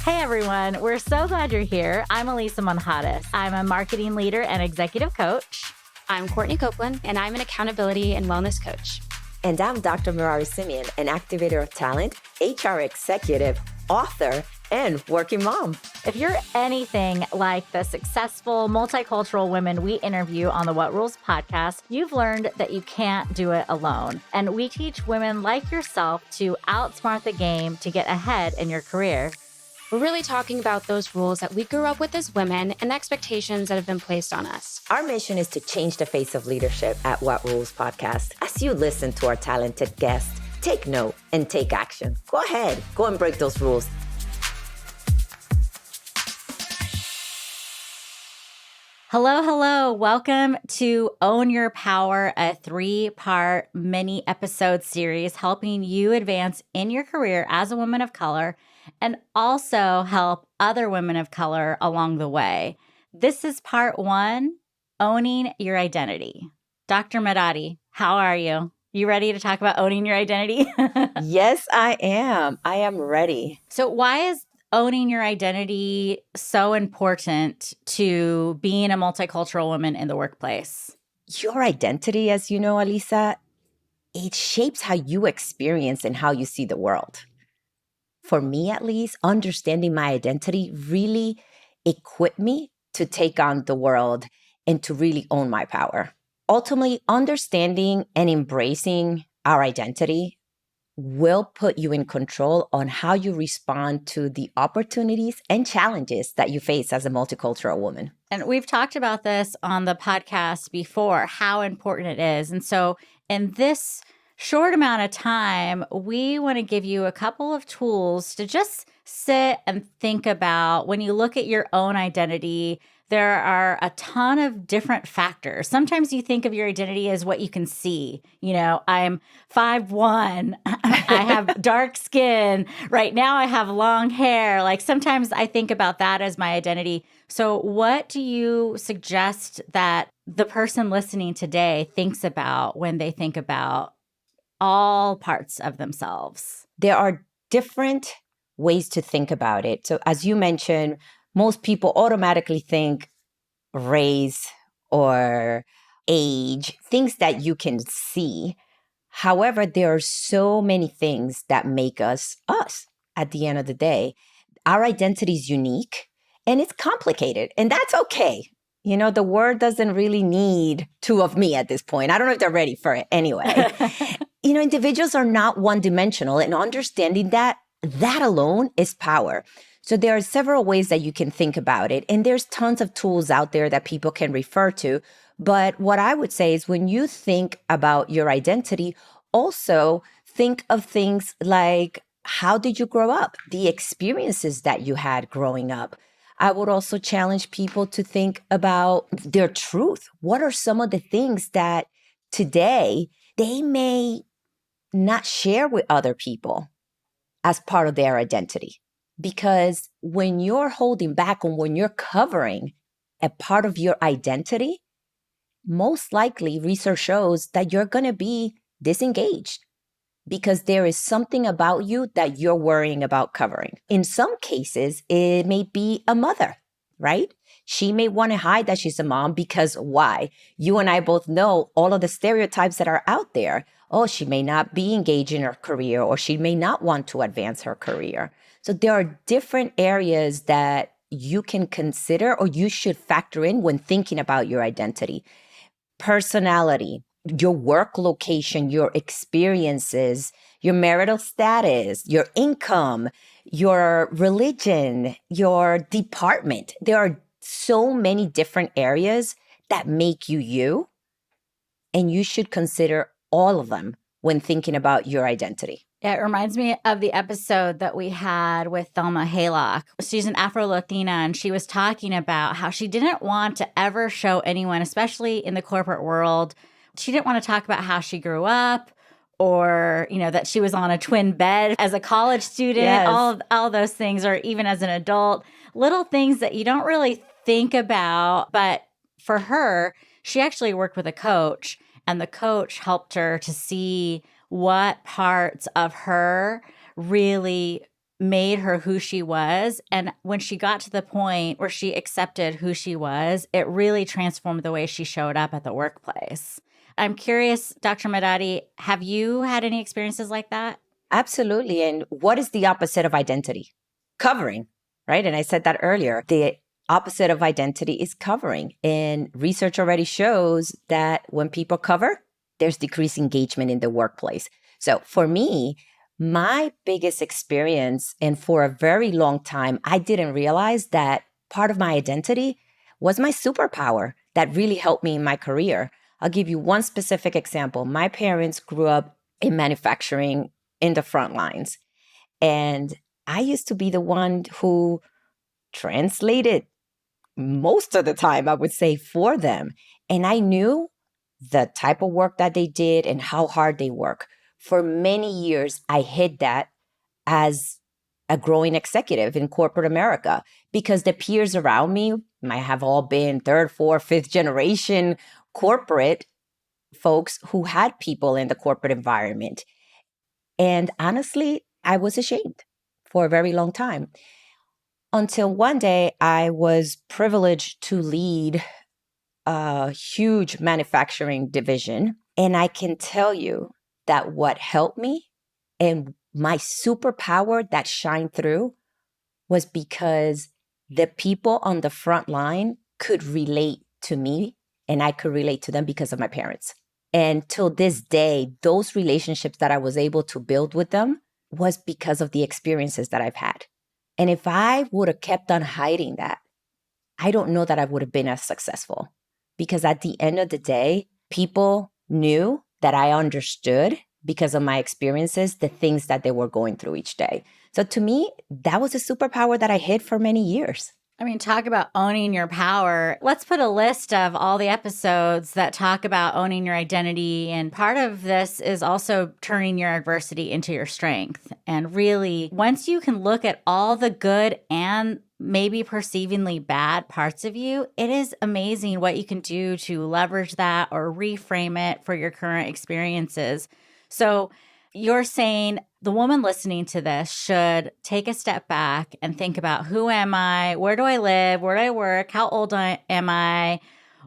Hey everyone, we're so glad you're here. I'm Elisa Monjadas. I'm a marketing leader and executive coach. I'm Courtney Copeland, and I'm an accountability and wellness coach. And I'm Dr. Merary Simeon, an activator of talent, HR executive, author, and working mom. If you're anything like the successful multicultural women we interview on the What Rules podcast, you've learned that you can't do it alone. And we teach women like yourself to outsmart the game to get ahead in your career. We're really talking about those rules that we grew up with as women and expectations that have been placed on us. Our mission is to change the face of leadership at What Rules podcast. As you listen to our talented guests, take note and take action. Go ahead, go and break those rules. Hello. Welcome to Own Your Power, a 3-part mini episode series helping you advance in your career as a woman of color and also help other women of color along the way. This is part 1, owning your identity. Dr. Merary, how are you? You ready to talk about owning your identity? Yes, I am. I am ready. So why is owning your identity so important to being a multicultural woman in the workplace? Your identity, as you know, Alisa, it shapes how you experience and how you see the world. For me, at least, understanding my identity really equipped me to take on the world and to really own my power. Ultimately, understanding and embracing our identity will put you in control on how you respond to the opportunities and challenges that you face as a multicultural woman. And we've talked about this on the podcast before, how important it is. And so in this short amount of time, we want to give you a couple of tools to just sit and think about when you look at your own identity. There are a ton of different factors. Sometimes you think of your identity as what you can see. You know, I'm 5'1", I have dark skin. Right now I have long hair. Like sometimes I think about that as my identity. So what do you suggest that the person listening today thinks about when they think about all parts of themselves? There are different ways to think about it. So as you mentioned, most people automatically think race or age, things that you can see. However, there are so many things that make us us at the end of the day. Our identity is unique and it's complicated, and that's okay. You know, the world doesn't really need two of me at this point. I don't know if they're ready for it anyway. You know, individuals are not one-dimensional, and understanding that alone is power. So there are several ways that you can think about it. And there's tons of tools out there that people can refer to. But what I would say is when you think about your identity, also think of things like, how did you grow up? The experiences that you had growing up. I would also challenge people to think about their truth. What are some of the things that today they may not share with other people as part of their identity? Because when you're holding back and when you're covering a part of your identity, most likely research shows that you're going to be disengaged because there is something about you that you're worrying about covering. In some cases, it may be a mother, right? She may want to hide that she's a mom because why? You and I both know all of the stereotypes that are out there. Oh, she may not be engaged in her career, or she may not want to advance her career. So there are different areas that you can consider or you should factor in when thinking about your identity. Personality, your work location, your experiences, your marital status, your income, your religion, your department. There are so many different areas that make you you, and you should consider all of them when thinking about your identity. Yeah, it reminds me of the episode that we had with Thelma Haylock. She's an Afro-Latina, and she was talking about how she didn't want to ever show anyone, especially in the corporate world. She didn't want to talk about how she grew up or, you know, that she was on a twin bed as a college student, Yes. all those things, or even as an adult, little things that you don't really think about. But for her, she actually worked with a coach, and the coach helped her to see what parts of her really made her who she was. And when she got to the point where she accepted who she was, it really transformed the way she showed up at the workplace. I'm curious, Dr. Madadi, have you had any experiences like that? Absolutely. And what is the opposite of identity? Covering, right? And I said that earlier. The opposite of identity is covering. And research already shows that when people cover, there's decreased engagement in the workplace. So for me, my biggest experience, and for a very long time, I didn't realize that part of my identity was my superpower that really helped me in my career. I'll give you one specific example. My parents grew up in manufacturing in the front lines. And I used to be the one who translated most of the time, I would say, for them. And I knew the type of work that they did and how hard they work. For many years, I hid that as a growing executive in corporate America because the peers around me might have all been third, fourth, fifth generation corporate folks who had people in the corporate environment. And honestly, I was ashamed for a very long time until one day I was privileged to lead a huge manufacturing division. And I can tell you that what helped me and my superpower that shined through was because the people on the front line could relate to me and I could relate to them because of my parents. And till this day, those relationships that I was able to build with them was because of the experiences that I've had. And if I would have kept on hiding that, I don't know that I would have been as successful. Because at the end of the day, people knew that I understood because of my experiences, the things that they were going through each day. So to me, that was a superpower that I hid for many years. I mean, talk about owning your power. Let's put a list of all the episodes that talk about owning your identity. And part of this is also turning your adversity into your strength. And really, once you can look at all the good and maybe perceivingly bad parts of you, it is amazing what you can do to leverage that or reframe it for your current experiences. So you're saying the woman listening to this should take a step back and think about, who am I? Where do I live? Where do I work? How old am I?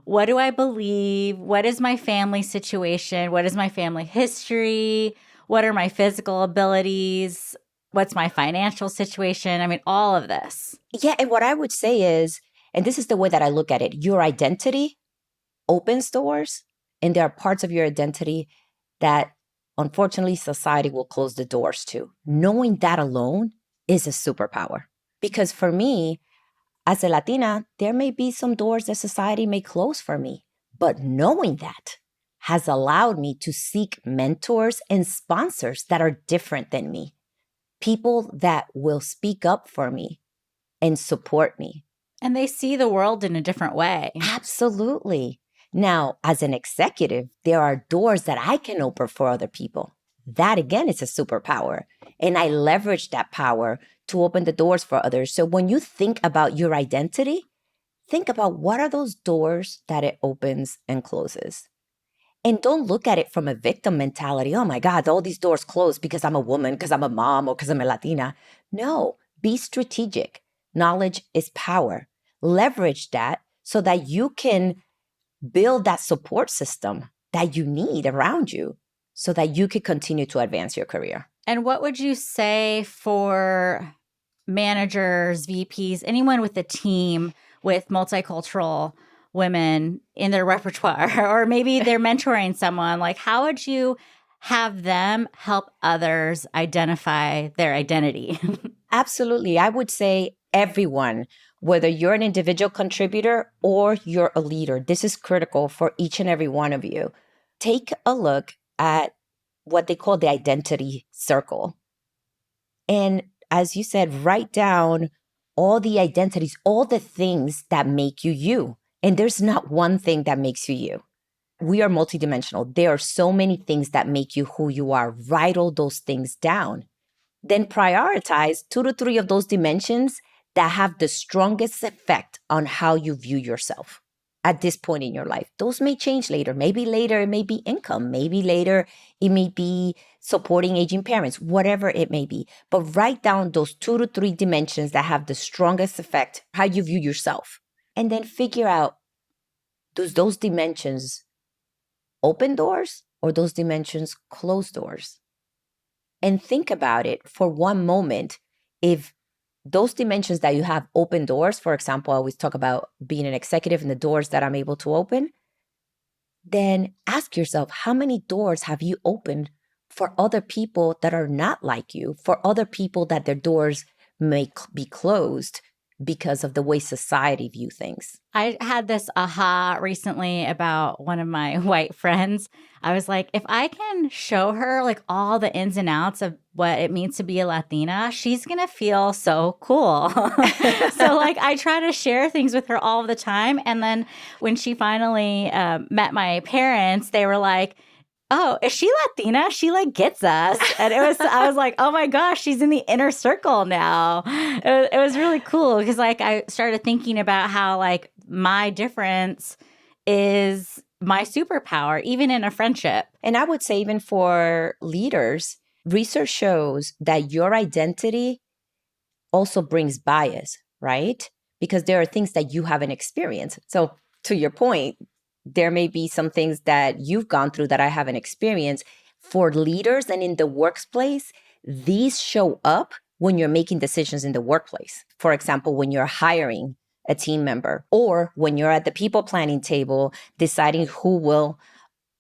What do I believe? What is my family situation? What is my family history? What are my physical abilities? What's my financial situation? I mean, all of this. Yeah. And what I would say is, and this is the way that I look at it, your identity opens doors, and there are parts of your identity that unfortunately society will close the doors to. Knowing that alone is a superpower. Because for me, as a Latina, there may be some doors that society may close for me. But knowing that has allowed me to seek mentors and sponsors that are different than me. People that will speak up for me and support me. And they see the world in a different way. Absolutely. Now, as an executive, there are doors that I can open for other people. That again is a superpower. And I leverage that power to open the doors for others. So when you think about your identity, think about what are those doors that it opens and closes. And don't look at it from a victim mentality. Oh my God, all these doors close because I'm a woman, because I'm a mom, or because I'm a Latina. No, be strategic. Knowledge is power. Leverage that so that you can build that support system that you need around you so that you can continue to advance your career. And what would you say for managers, VPs, anyone with a team with multicultural women in their repertoire, or maybe they're mentoring someone? Like, how would you have them help others identify their identity? Absolutely. I would say everyone, whether you're an individual contributor or you're a leader, this is critical for each and every one of you. Take a look at what they call the identity circle. And as you said, write down all the identities, all the things that make you you. And there's not one thing that makes you you. We are multidimensional. There are so many things that make you who you are. Write all those things down. Then prioritize 2 to 3 of those dimensions that have the strongest effect on how you view yourself. at this point in your life. Those may change later. Maybe later it may be income. Maybe later it may be supporting aging parents, whatever it may be. But write down those 2 to 3 dimensions that have the strongest effect, how you view yourself. And then figure out, does those dimensions open doors or those dimensions close doors? And think about it for one moment. If those dimensions that you have open doors, for example, I always talk about being an executive and the doors that I'm able to open, then ask yourself, how many doors have you opened for other people that are not like you, for other people that their doors may be closed because of the way society view things? I had this aha recently about one of my white friends. I was like, if I can show her like all the ins and outs of what it means to be a Latina, she's going to feel so cool. So like I try to share things with her all the time. And then when she finally met my parents, they were like, oh, is she Latina? She like gets us. And I was like, oh my gosh, she's in the inner circle now. It was really cool because like I started thinking about how like my difference is my superpower, even in a friendship. And I would say, even for leaders, research shows that your identity also brings bias, right? Because there are things that you haven't experienced. So to your point, there may be some things that you've gone through that I haven't experienced. For leaders and in the workplace, these show up when you're making decisions in the workplace. For example, when you're hiring a team member, or when you're at the people planning table deciding who will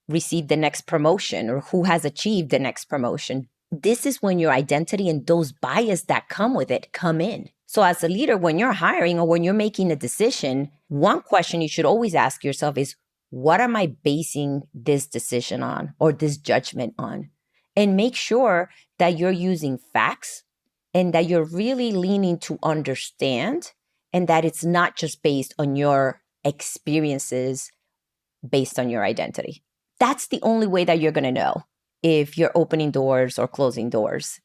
receive the next promotion or who has achieved the next promotion. This is when your identity and those bias that come with it come in. So as a leader, when you're hiring or when you're making a decision, one question you should always ask yourself is, what am I basing this decision on or this judgment on? And make sure that you're using facts and that you're really leaning to understand, and that it's not just based on your experiences, based on your identity. That's the only way that you're going to know if you're opening doors or closing doors.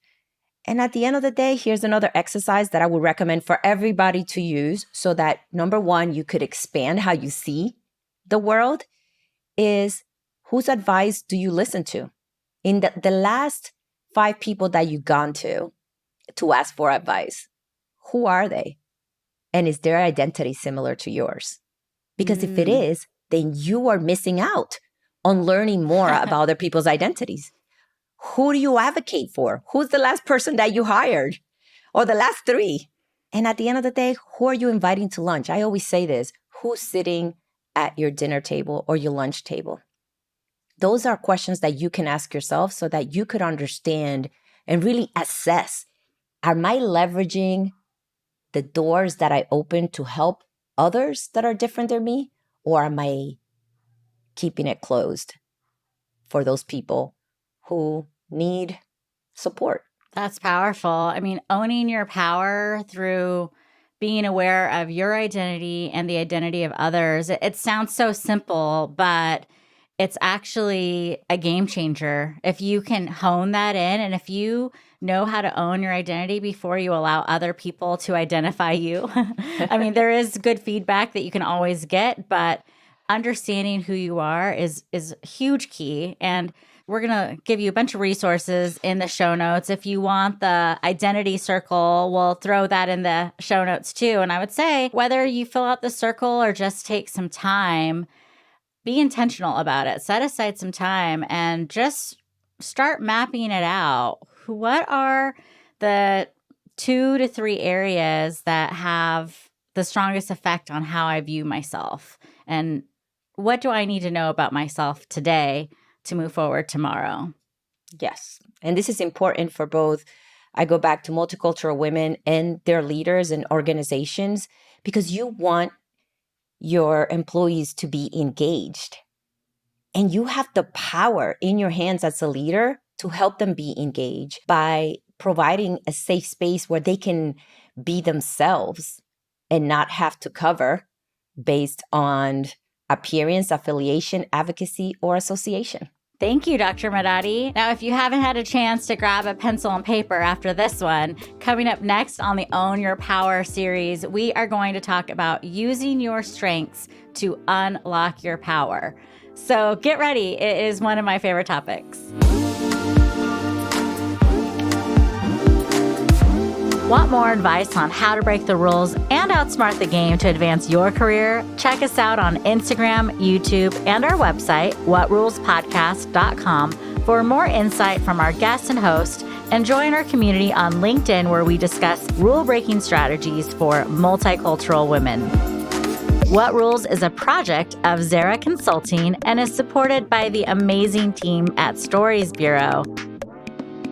And at the end of the day, here's another exercise that I would recommend for everybody to use so that, number one, you could expand how you see the world, is whose advice do you listen to? In the last 5 people that you've gone to ask for advice, who are they? And is their identity similar to yours? Because if it is, then you are missing out on learning more about other people's identities. Who do you advocate for? Who's the last person that you hired? Or the last 3? And at the end of the day, who are you inviting to lunch? I always say this, who's sitting at your dinner table or your lunch table? Those are questions that you can ask yourself so that you could understand and really assess, am I leveraging the doors that I open to help others that are different than me? Or am I keeping it closed for those people who need support? That's powerful. I mean, owning your power through being aware of your identity and the identity of others. It sounds so simple, but it's actually a game changer. If you can hone that in, and if you know how to own your identity before you allow other people to identify you. I mean, there is good feedback that you can always get, but understanding who you are is huge key. And we're going to give you a bunch of resources in the show notes. If you want the identity circle, we'll throw that in the show notes too. And I would say, whether you fill out the circle or just take some time, be intentional about it. Set aside some time and just start mapping it out. What are the 2 to 3 areas that have the strongest effect on how I view myself? And what do I need to know about myself today to move forward tomorrow? Yes. And this is important for both. I go back to multicultural women and their leaders and organizations, because you want your employees to be engaged. And you have the power in your hands as a leader to help them be engaged by providing a safe space where they can be themselves and not have to cover based on appearance, affiliation, advocacy, or association. Thank you, Dr. Madadi. Now, if you haven't had a chance to grab a pencil and paper after this one, coming up next on the Own Your Power series, we are going to talk about using your strengths to unlock your power. So get ready. It is one of my favorite topics. Want more advice on how to break the rules and outsmart the game to advance your career? Check us out on Instagram, YouTube, and our website, whatrulespodcast.com, for more insight from our guests and host, and join our community on LinkedIn where we discuss rule-breaking strategies for multicultural women. What Rules is a project of Zara Consulting and is supported by the amazing team at Stories Bureau.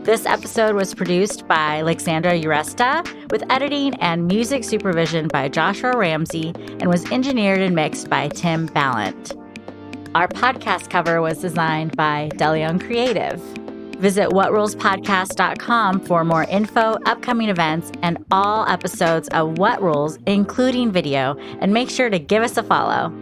This episode was produced by Alexandra Uresta with editing and music supervision by Joshua Ramsey and was engineered and mixed by Tim Ballant. Our podcast cover was designed by DeLeon Creative. Visit whatrulespodcast.com for more info, upcoming events, and all episodes of What Rules, including video, and make sure to give us a follow.